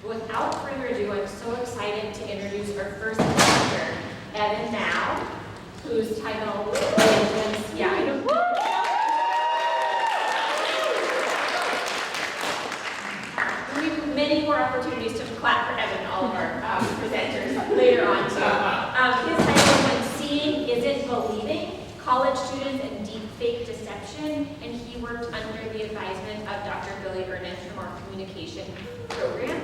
without further ado, I'm so excited to introduce our first speaker, Evan Mao, whose title is, yeah, I know. We have many more opportunities to clap for Evan, all of our presenters later on too. His title is When Seeing Isn't Believing, College Students and Deepfake Deception, and he worked under the advisement of Dr. Billy Ernest from our communication program. And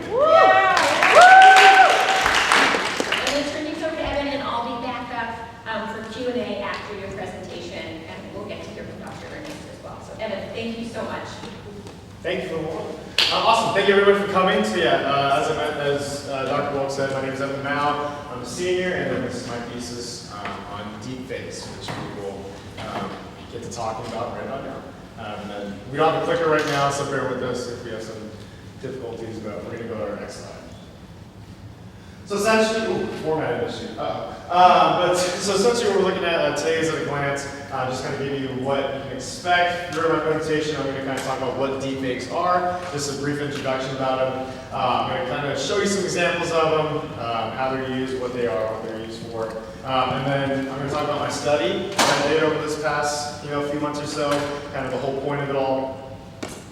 then turn things over to Evan, and I'll be back up for Q&A after your presentation, and we'll get to hear from Dr. Ernest as well. So Evan, thank you so much. Thank you for the warm. Awesome. Thank you everybody for coming. So yeah, as Dr. Wolk said, my name is Evan Mao. I'm a senior, and then this is my thesis on deepfakes, which we will get to talking about right about now. And then we don't have a clicker right now, so bear with us if we have some difficulties, but we're going to go to our next slide. So essentially, formatted issue. So essentially what we're looking at today is at a glance, just kind of give you what you can expect. During my presentation, I'm going to kind of talk about what deepfakes are, just a brief introduction about them. I'm going to kind of show you some examples of them, how they're used, what they are, what they're used for. And then I'm going to talk about my study that I did over this past few months or so, kind of the whole point of it all.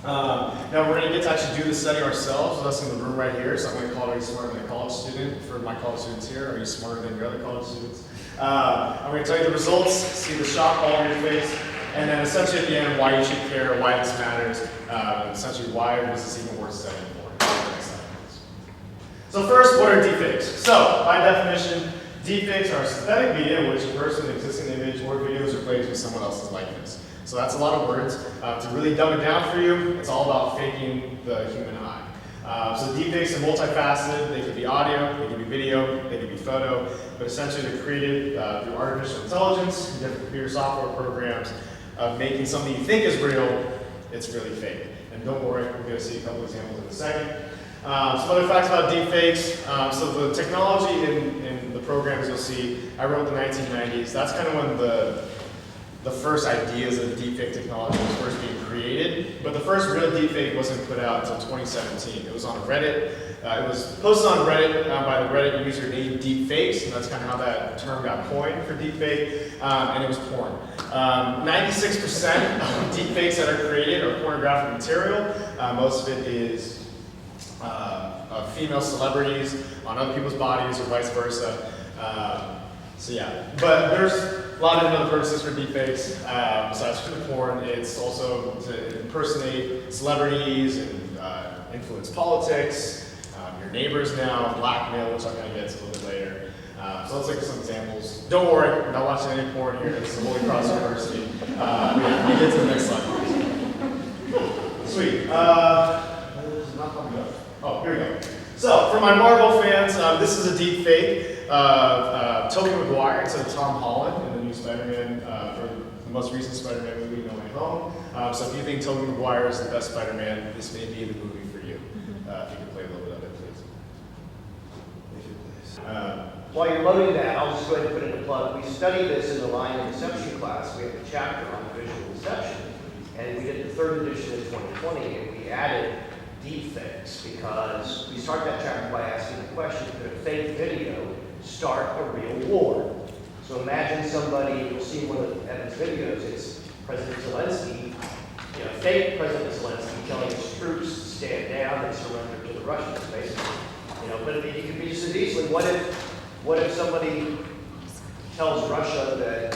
Now we're going to get to actually do the study ourselves with us in the room right here, so I'm going to call it Are You Smarter Than a College Student? For my college students here, are you smarter than your other college students? I'm going to tell you the results, see the shock all over your face, and then essentially at the end why you should care, why this matters, and essentially why was this even worth studying for. So first, what are deepfakes? So by definition, deepfakes are synthetic media in which a person, an existing image, or video is replaced with someone else's likeness. So that's a lot of words. To really dumb it down for you, it's all about faking the human eye. So deepfakes are multifaceted. They could be audio, they could be video, they could be photo, but essentially they're created through artificial intelligence, different computer software programs, of making something you think is real, it's really fake. And don't worry, we're going to see a couple examples in a second. Some other facts about deepfakes. So the technology in the programs you'll see, I wrote in the 1990s. That's kind of when the first ideas of deepfake technology was first being created, but the first real deepfake wasn't put out until 2017. It was on Reddit. It was posted on Reddit by the Reddit user named Deepfakes, and that's kind of how that term got coined for deepfake, and it was porn. 96% of deepfakes that are created are pornographic material. Most of it is female celebrities on other people's bodies or vice versa. So yeah, but there's a lot of other purposes for deepfakes. Besides for the porn, it's also to impersonate celebrities and influence politics. Your neighbors now, blackmail, which I'm going to get to a little bit later. So let's look at some examples. Don't worry, we're not watching any porn here. This is Holy Cross University. We get to the next slide, please. Sweet. This is not coming up. Oh, here we go. So, for my Marvel fans, this is a deep fake of Tobey Maguire instead of Tom Holland in the new Spider-Man, for the most recent Spider-Man movie, No Way Home. So if you think Tobey Maguire is the best Spider-Man, this may be the movie for you. If you could play a little bit of it, please. If you please. While you're loading that, I'll just go ahead and put in a plug. We studied this in the line of deception class. We have a chapter on visual deception, and we did the third edition in 2020, and we added deepfakes because we start that chapter by asking the question, could a fake video start a real war? So imagine somebody, you'll see one of Evan's videos, it's President Zelensky, fake President Zelensky telling his troops to stand down and surrender to the Russians, basically. But it could be just as easily, what if somebody tells Russia that,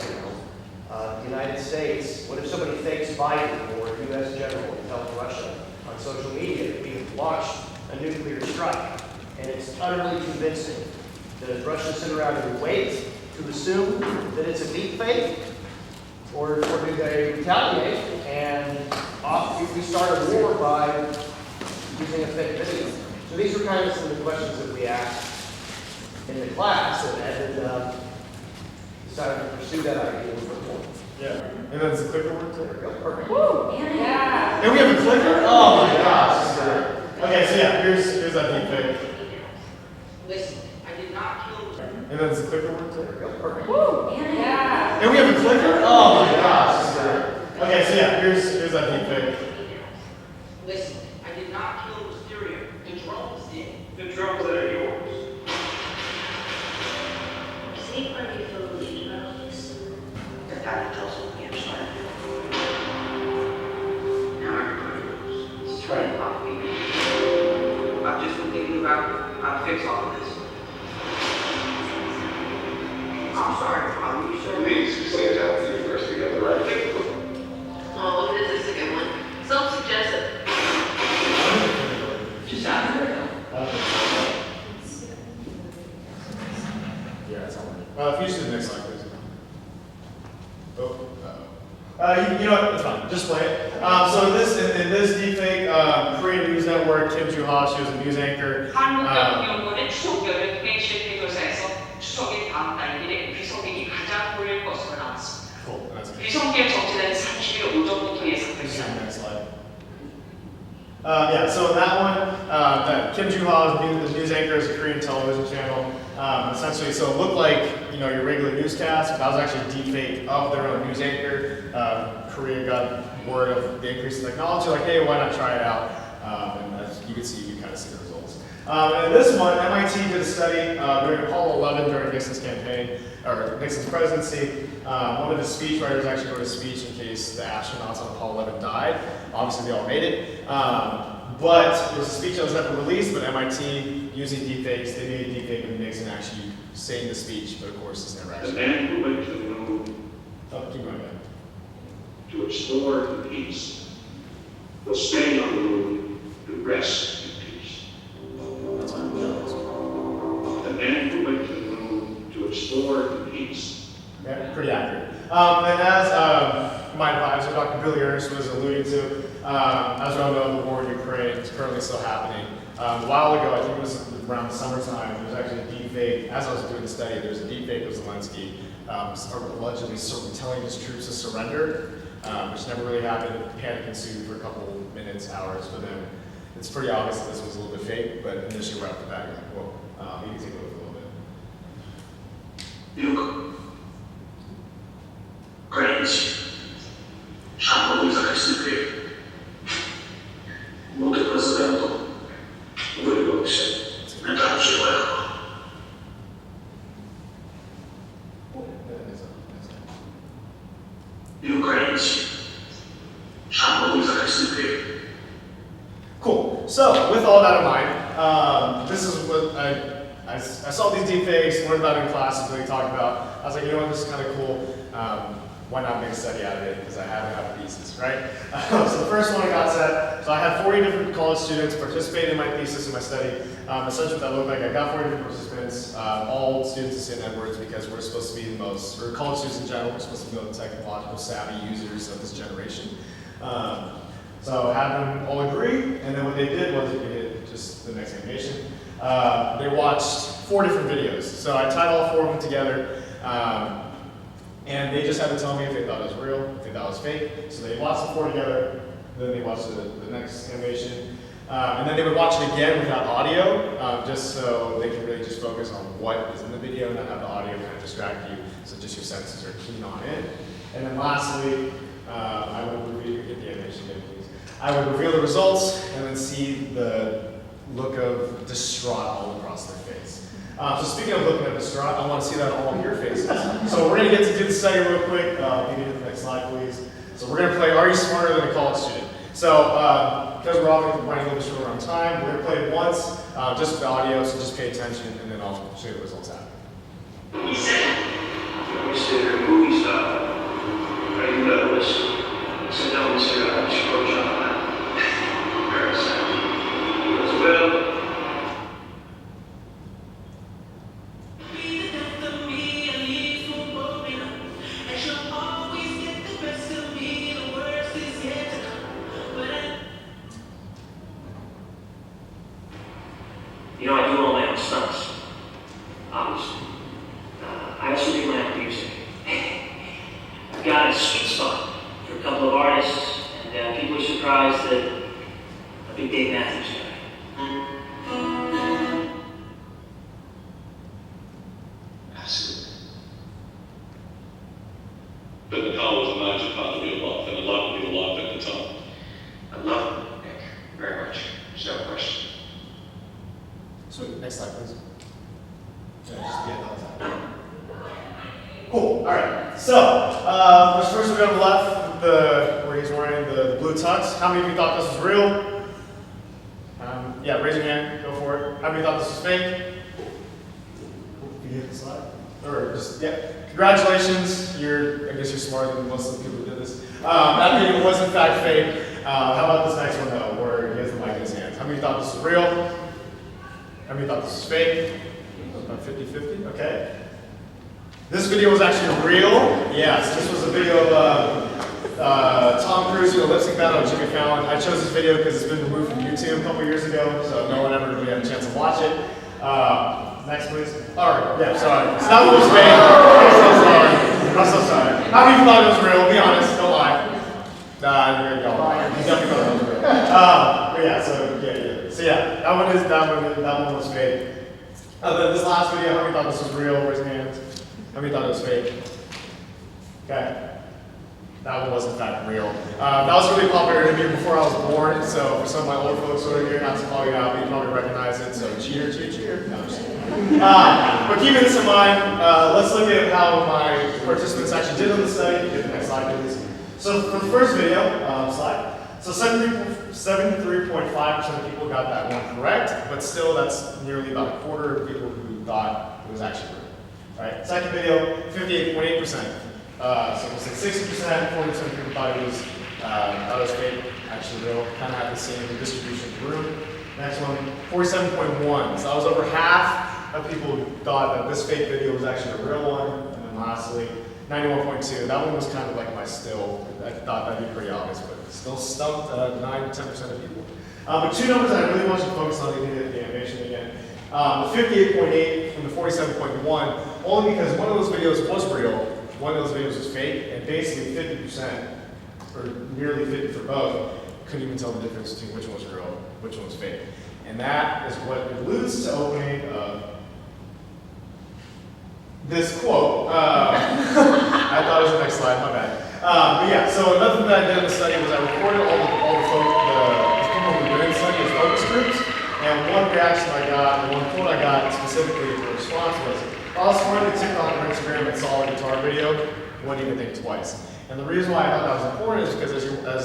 the United States, what if somebody fakes Biden or a U.S. general and tells Russia on social media that we have launched a nuclear strike, and it's utterly convincing? Does Russia sit around and wait to assume that it's a deep fake, or do they retaliate and we start a war by using a fake video? So these are kind of some of the questions that we asked in the class, and Evan decided to pursue that idea with report. Yeah, and then there's a clicker work there. There we go, perfect. Woo! Yeah. And we have a clicker? Oh my gosh. Okay, so yeah, here's that deepfake. Listen, I did not kill. And then there's a clicker work there. There we go, perfect. Woo! Yeah. And we have a clicker? Oh my gosh. Okay, so yeah, here's that deepfake. Listen, I did not kill Mysterio. The drones did. The I've fixed all of this. I'm sorry, are you sure? Please say it out to you first to get the right thing. Oh, look at this second one. Self-suggestive. Just out of there. Yeah, it's all right. If you just do the next slide, please. Oh, you know what? It's fine. Just play it. So in this deepfake, Korean News Network, Kim Joo-ha, she was a news anchor. 한국연구원의 추석 여름 펜실 조사에서 추석의 다음 달일에 비성객이 가장 몰릴 것으로 나왔습니다. Cool. That's good. 비성객 정체는 30일 오전부터 Just do 예상됩니다. the next slide. Yeah, so in that one, that Kim Joo-ha is the news anchor, is a Korean television channel. Essentially, so it looked like your regular newscast, but that was actually a deep fake of their own news anchor. Korea got word of the increase in technology, like, hey, why not try it out? And as you can see, you kind of see the results. And this one, MIT did a study during Apollo 11 during Nixon's campaign, or Nixon's presidency. One of the speechwriters actually wrote a speech in case the astronauts on Apollo 11 died. Obviously, they all made it. But it was a speech that was never released, but MIT, using deepfakes, they made a deepfake of Nixon actually saying the speech, but of course it's never The actually. man who went to the moon Oh, keep going, man. to explore in peace will stay on the moon to rest in peace. That's fine. The man who went to the moon to explore in peace. Yeah, pretty accurate. And as my advisor, Dr. Billy Ernst, was alluding to, as we all know, the war in Ukraine is currently still happening. A while ago, I think it was around the summertime, there was actually a deep fake. As I was doing the study, there was a deep fake of Zelensky allegedly telling his troops to surrender, which never really happened. Panic ensued for a couple minutes, hours, but then it's pretty obvious that this was a little bit fake, but initially right off the bat, you're like, whoa, you can take a look a little bit. Look, Grange, 한국 의사가 있을 때 모두 president도 우리가 없이 다 지워요. Grange, 한국 의사가 있을 때. Cool. So, with all that in mind, this is what I saw these deepfakes, learned about it in class, really talked about. I was like, you know what, this is kind of cool. Why not make a study out of it? Because I haven't had a thesis, right? So the first one I got set. So I had 40 different college students participate in my thesis in my study. Essentially what that looked like, I got 40 different participants, all students at St. Edwards, because we're supposed to be the most, or college students in general, we're supposed to be the most technological savvy users of this generation. So had them all agree, and then what they did was, you can hit just the next animation, they watched 4 different videos. So I tied all 4 of them together, and they just had to tell me if they thought it was real, if they thought it was fake. So they watched the 4 together, then they watched the next animation, and then they would watch it again without audio, just so they can really just focus on what is in the video and not have the audio kind of distract you, so just your senses are keen on it. And then lastly, I would reveal, get the animation again, please. I would reveal the results and then see the look of distraught all across their face. So speaking of looking at distraught, I want to see that all on your faces. So we're going to get to do the study real quick. Maybe hit the next slide, please. So we're going to play Are You Smarter Than a College Student? So because we're all running a little bit short on time, we're going to play it once, just with the audio, so just pay attention, and then I'll show you the results after. He said, Mr. Movie Star, are you nervous? Sit down, Mr. Shikocha. As well. You know, I do all my own stunts, obviously. I also do my own music. I've got a sweet spot for a couple of artists, and people are surprised that a big Dave Matthews guy. Absolutely. But the car was a major part of your life, and a lot of your life at the time. I love Nick very much. There's no question. Sweet. Next slide, please. Cool. All right. So, first we go to the left, where he's wearing the blue tux. How many of you thought this was real? Yeah, raise your hand, go for it. How many thought this was fake? Can you hit the slide? Or just, yeah. Congratulations, I guess you're smarter than most of the people who did this. That video was in fact fake. How about this next one though, where he has the mic in his hands? How many thought this was real? How many thought this was fake? About 50-50, okay. This video was actually real. Yes, this was a video of Tom Cruise in a lip sync battle with Jimmy Fallon. I chose this video because it's been removed from YouTube a couple years ago, so no one ever really had a chance to watch it. Next, please. All right, yeah, sorry. So that one was fake. I'm so sorry. How many of you thought it was real? Be honest, don't lie. Nah, you're gonna go. You definitely thought it was real. But yeah, so yeah, that one was fake. Then this last video, how many thought this was real? Raise your hands. How many thought it was fake? Okay. That one was in fact real. That was really popular to me before I was born, so for some of my older folks who are here, not to call you out, but you probably recognize it, so cheer, cheer, cheer. No, I'm just kidding. But keeping this in mind, let's look at how my participants actually did on the study. Get the next slide, please. So for the first video, slide, so 73.5% of people got that one correct, but still that's nearly about a quarter of people who thought it was actually real. Right? Second video, 58.8%. So we'll say 60%, 40% of people thought it was fake, actually real, kind of had the same distribution of the room. Next one, 47.1. So that was over half of people who thought that this fake video was actually a real one. And then lastly, 91.2. That one was kind of like my still. I thought that'd be pretty obvious, but still stumped 9 to 10% of people. But two numbers I really want you to focus on, you can the animation again. The 58.8 from the 47.1, only because one of those videos was real, one of those videos was fake, and basically 50%, or nearly 50 for both, couldn't even tell the difference between which one was real, which one was fake. And that is what alludes to opening this quote. I thought it was the next slide, my bad. But yeah, so another thing that I did in the study was I recorded all the people who were doing the study as focus groups, and one reaction I got, and one quote I got specifically for response was, if I was scrolling to TikTok or Instagram and saw a guitar video, wouldn't even think twice. And the reason why I thought that was important is because as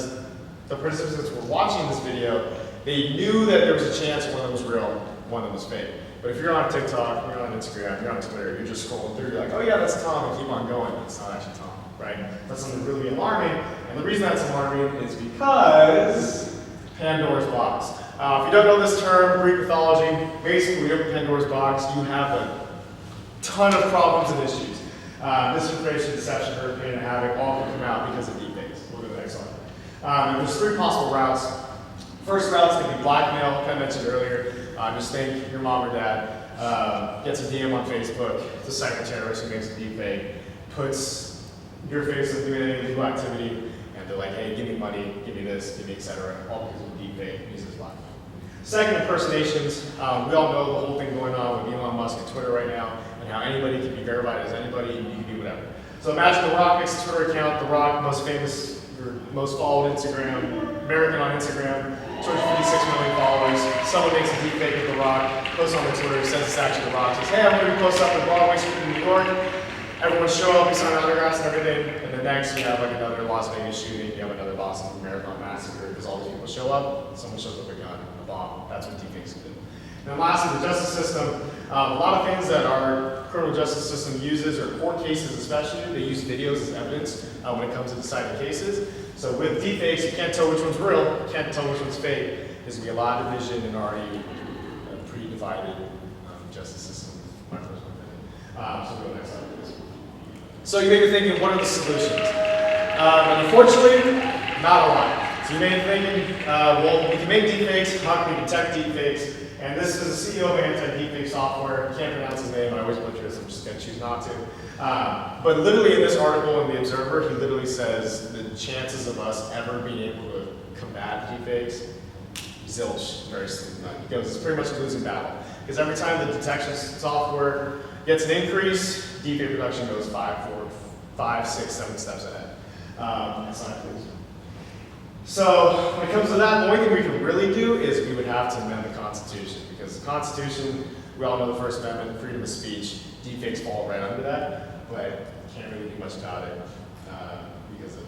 the participants were watching this video, they knew that there was a chance one of them was real, one of them was fake. But if you're on TikTok, you're on Instagram, you're on Twitter, you're just scrolling through, you're like, oh yeah, that's Tom, and keep on going. It's not actually Tom, right? That's something really alarming. And the reason that's alarming is because Pandora's box. If you don't know this term, Greek mythology, basically when you open Pandora's box, you have a ton of problems and issues. Misinformation, deception, hurt, pain, and havoc all can come out because of deepfakes. We'll go to the next slide. And there's three possible routes. First route's going to be blackmail, like I mentioned earlier. Just think your mom or dad gets a DM on Facebook, it's a cyber terrorist who makes a deepfake, puts your face of doing any illegal activity, and they're like, hey, give me money, give me this, give me etc. All because of a deepfake uses blackmail. Second, impersonations. We all know the whole thing going on with Elon Musk and Twitter right now, and how anybody can be verified as anybody, and you can do whatever. So imagine The Rock makes a Twitter account, The Rock, most famous, or most followed Instagram, American on Instagram, 256 million followers. Someone makes a deepfake of The Rock, posts on their Twitter, says it's actually The Rock, says, hey, I'm going to post up in Broadway Street in New York. Everyone show up, we sign autographs and everything, and then next you have like another Las Vegas shooting, you have another Boston Marathon massacre, because all these people show up, someone shows up with a gun, a bomb. That's what deepfakes do. And then lastly, the justice system. A lot of things that our criminal justice system uses, or court cases especially, they use videos as evidence when it comes to deciding cases. So with deepfakes, you can't tell which one's real, you can't tell which one's fake. There's going to be a lot of division in already a pretty divided justice system. My first one. So go to the next slide, please. So you may be thinking, what are the solutions? And unfortunately, not a lot. So you may be thinking, well, we can make deepfakes, how can we detect deepfakes? And this is the CEO of anti-deepfake software. I can't pronounce his name, I always butcher this, I'm just going to choose not to. But literally in this article in The Observer, he literally says the chances of us ever being able to combat deepfakes, zilch, very slim. He goes, it's pretty much a losing battle. Because every time the detection software gets an increase, deepfake production goes 5, 6, 7 steps ahead. Next slide, please. So when it comes to that, the only thing we can really do is we would have to amend the Constitution, because the Constitution, we all know the First Amendment, freedom of speech, deepfakes fall right under that, but can't really do much about it because of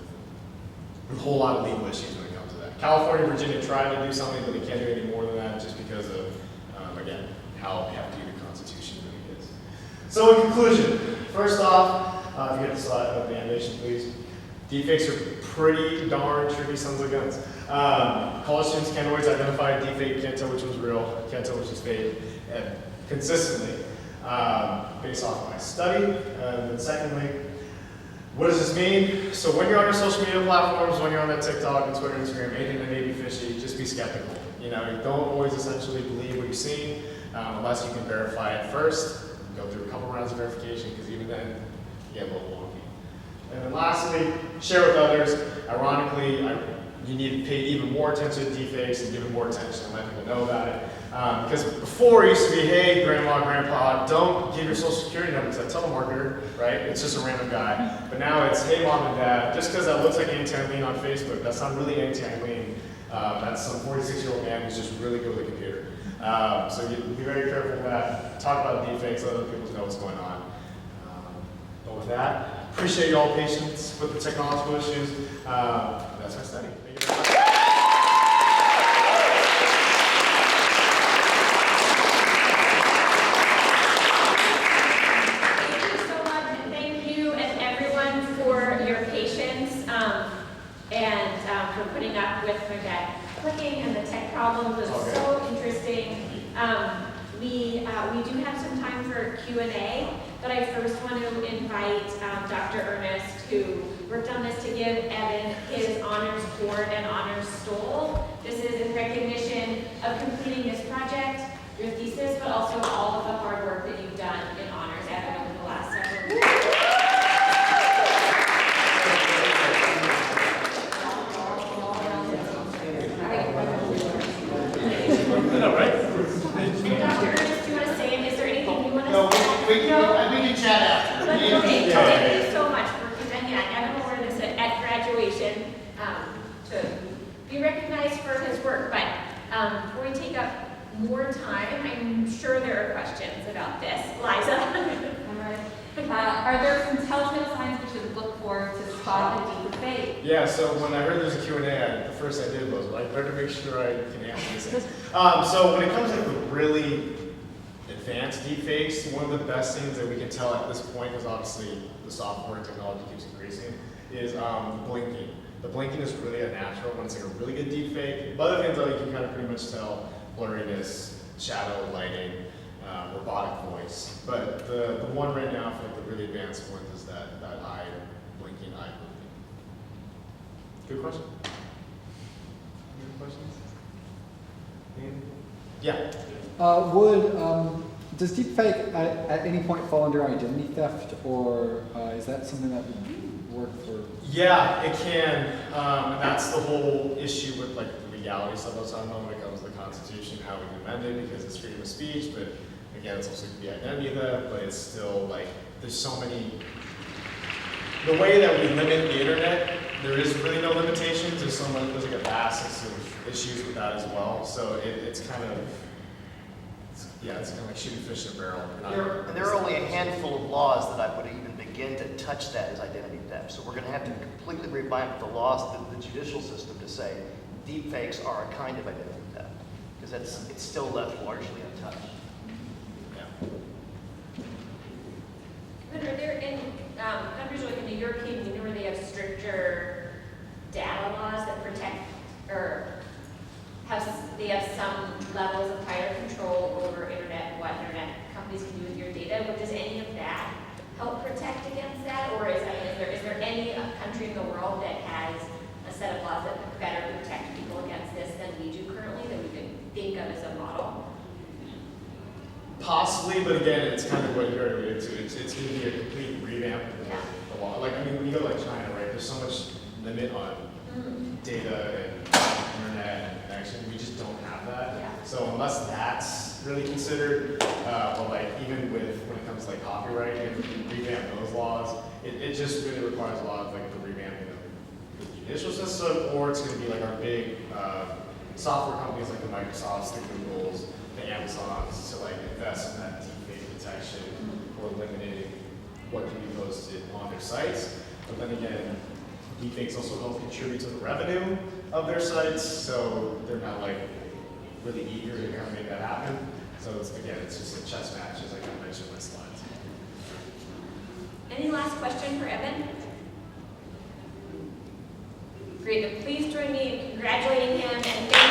a whole lot of legal issues when it comes to that. California, Virginia tried to do something, but they can't do any more than that just because of, again, how hefty the Constitution really is. So in conclusion, first off, if you get the slide of the animation, please. Deepfakes are pretty darn tricky sons of guns. College students can't always identify a deepfake, can't tell which one's real, can't tell which is fake, and consistently, based off my study. And then secondly, what does this mean? So when you're on your social media platforms, when you're on that TikTok and Twitter, Instagram, anything that may be fishy, just be skeptical. You know, you don't always essentially believe what you're seeing unless you can verify it first. Go through a couple rounds of verification, because even then, you get a little wonky. And then lastly, share with others. Ironically, you need to pay even more attention to deepfakes and give it more attention and let people know about it. Because before it used to be, hey, grandma, grandpa, don't give your social security number to a telemarketer, right? It's just a random guy. But now it's, hey, mom and dad, just because that looks like anti-lean on Facebook, that's not really anti-lean. That's some 46-year-old man who's just really good with a computer. So you be very careful with that. Talk about deepfakes, let other people know what's going on. But with that, appreciate y'all patience with the technological issues. That's my study. Thank you very much. Thank you so much, and thank you and everyone for your patience and for putting up with my dad clicking and the tech problems. It was so interesting. We do have some time for Q&A, but I first want to invite Dr. Ernest, who worked on this, to give Evan his honors cord and honors stole. This is in recognition of completing this project, your thesis, but also all of the hard work that you've done in honors, Evan, over the last several years. Dr. Ernest, do you want to say, is there anything you want to say? We can chat after. Okay, thank you so much for presenting that. Evan will wear this at graduation to be recognized for his work. But before we take up more time, I'm sure there are questions about this. Liza? All right. Are there some telltale signs we should look for to spot a deep fake? Yeah, so when I heard there's a Q&A, the first I did was, I better make sure I can answer this. So when it comes to really advanced deepfakes, one of the best things that we can tell at this point, because obviously the software technology keeps increasing, is blinking. The blinking is really a natural when it's like a really good deepfake. But other things that you can kind of pretty much tell: blurriness, shadow, lighting, robotic voice. But the one right now for like the really advanced ones is that eye blinking, eye moving. Good question. Any questions? Yeah. Does deepfake at any point fall under identity theft, or is that something that would work for? Yeah, it can. And that's the whole issue with like the legality stuff I was talking about when it comes to the Constitution, how we can amend it, because it's freedom of speech, but again, it's also the identity theft, but it's still like, there's so many, the way that we limit the internet, there is really no limitations. There's like a vast of issues with that as well. So it's kind of, it's kind of like shooting fish in a barrel. There are only a handful of laws that I would even begin to touch that as identity theft. So we're going to have to completely revamp the laws, the judicial system, to say deepfakes are a kind of identity theft, because it's still left largely untouched. But are there in countries like in the European Union where they have stricter data laws that protect, or they have some levels of higher control over what internet companies can do with your data? But does any of that help protect against that, or is there any country in the world that has a set of laws that better protect people against this than we do currently, that we can think of as a model? Possibly, but again, it's kind of what you already alluded to. It's going to be a complete revamp of the law. Like, I mean, when you go to like China, right, there's so much limit on data and internet and connection. We just don't have that. Yeah. So unless that's really considered, or like even with when it comes to like copyright, if we revamp those laws, it just really requires a lot of like the revamping of the judicial system, or it's going to be like our big software companies like the Microsofts, the Googles, the Amazons to like invest in that deepfake detection or limiting what can be posted on their sites. But then again, deepfakes also help contribute to the revenue of their sites, so they're not like really eager to kind of make that happen. So again, it's just a chess match, as I kind of mentioned in my slides. Any last question for Evan? Great, then please join me in congratulating him and thank